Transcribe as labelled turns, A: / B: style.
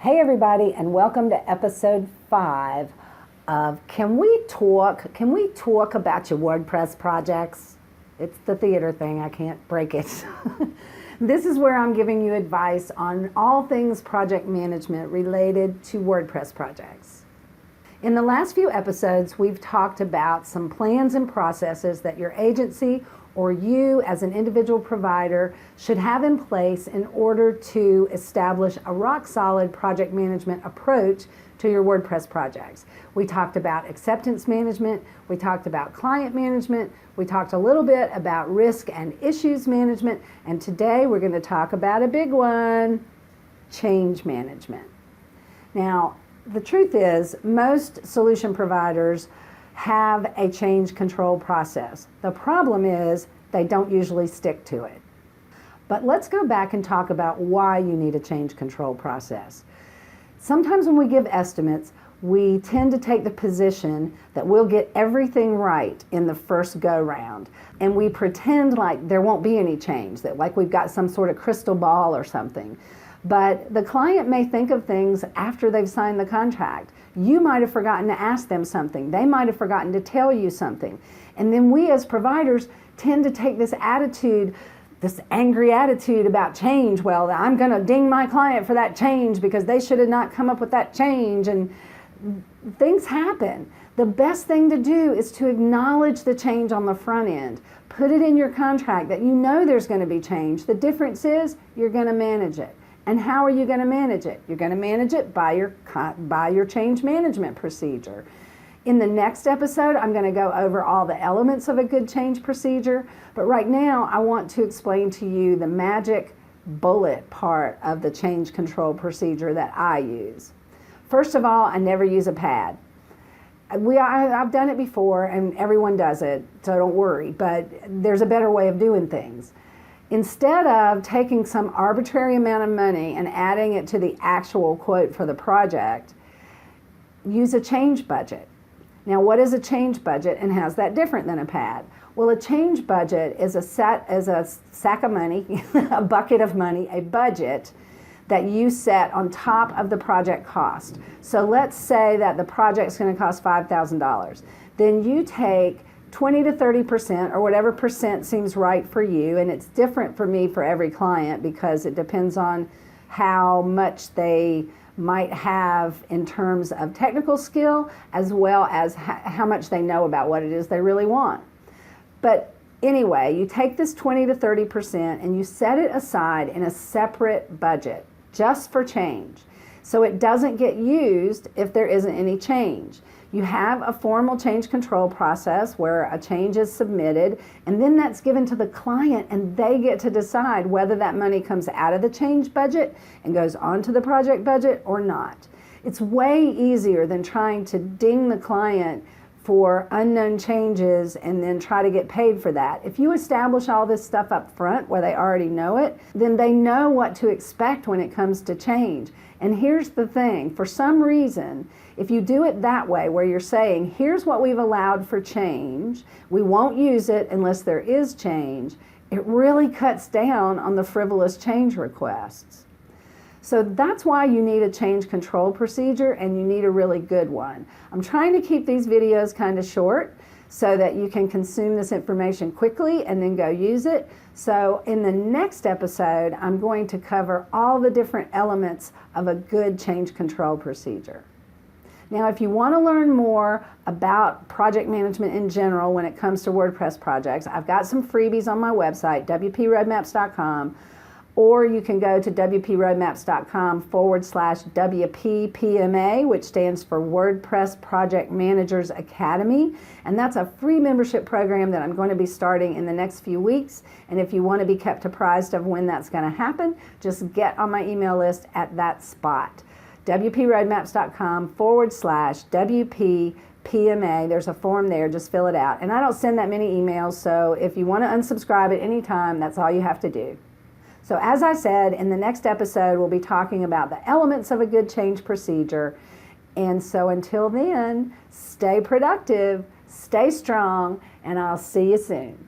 A: Hey everybody, and welcome to episode 5 of Can we talk about your WordPress projects? It's the theater thing, I can't break it. This is where I'm giving you advice on all things project management related to WordPress projects. In the last few episodes, we've talked about some plans and processes that your agency or you as an individual provider should have in place in order to establish a rock-solid project management approach to your WordPress projects. We talked about acceptance management, we talked about client management, we talked a little bit about risk and issues management, and today we're going to talk about a big one, change management. Now, the truth is, most solution providers have a change control process. The problem is they don't usually stick to it. But let's go back and talk about why you need a change control process. Sometimes when we give estimates, we tend to take the position that we'll get everything right in the first go-round. And we pretend like there won't be any change, that like we've got some sort of crystal ball or something. But the client may think of things after they've signed the contract. You might have forgotten to ask them something. They might have forgotten to tell you something. And then we as providers tend to take this attitude, this angry attitude about change. Well, I'm going to ding my client for that change because they should have not come up with that change. And things happen. The best thing to do is to acknowledge the change on the front end. Put it in your contract that you know there's going to be change. The difference is you're going to manage it. And how are you going to manage it? You're going to manage it by your change management procedure. In the next episode, I'm going to go over all the elements of a good change procedure. But right now, I want to explain to you the magic bullet part of the change control procedure that I use. First of all, I never use a pad. I've done it before, and everyone does it, so don't worry. But there's a better way of doing things. Instead of taking some arbitrary amount of money and adding it to the actual quote for the project, use a change budget. Now, what is a change budget and how's that different than a pad? Well, a change budget is a sack of money, a bucket of money, a budget that you set on top of the project cost. So let's say that the project's going to cost $5,000. Then you take 20 to 30% or whatever percent seems right for you, and it's different for me for every client because it depends on how much they might have in terms of technical skill as well as how much they know about what it is they really want. But anyway, you take this 20 to 30% and you set it aside in a separate budget just for change. So it doesn't get used if there isn't any change. You have a formal change control process where a change is submitted, and then that's given to the client, and they get to decide whether that money comes out of the change budget and goes onto the project budget or not. It's way easier than trying to ding the client for unknown changes and then try to get paid for that. If you establish all this stuff up front where they already know it, then they know what to expect when it comes to change. And here's the thing, for some reason, if you do it that way, where you're saying, here's what we've allowed for change, we won't use it unless there is change, it really cuts down on the frivolous change requests. So that's why you need a change control procedure, and you need a really good one. I'm trying to keep these videos kind of short so that you can consume this information quickly and then go use it. So in the next episode, I'm going to cover all the different elements of a good change control procedure. Now, if you want to learn more about project management in general when it comes to WordPress projects, I've got some freebies on my website, wproadmaps.com, or you can go to wproadmaps.com/WPPMA, which stands for WordPress Project Managers Academy. And that's a free membership program that I'm going to be starting in the next few weeks. And if you want to be kept apprised of when that's going to happen, just get on my email list at that spot. wproadmaps.com/WPPMA. There's a form there, just fill it out. And I don't send that many emails, so if you want to unsubscribe at any time, that's all you have to do. So as I said, in the next episode, we'll be talking about the elements of a good change procedure. And so until then, stay productive, stay strong, and I'll see you soon.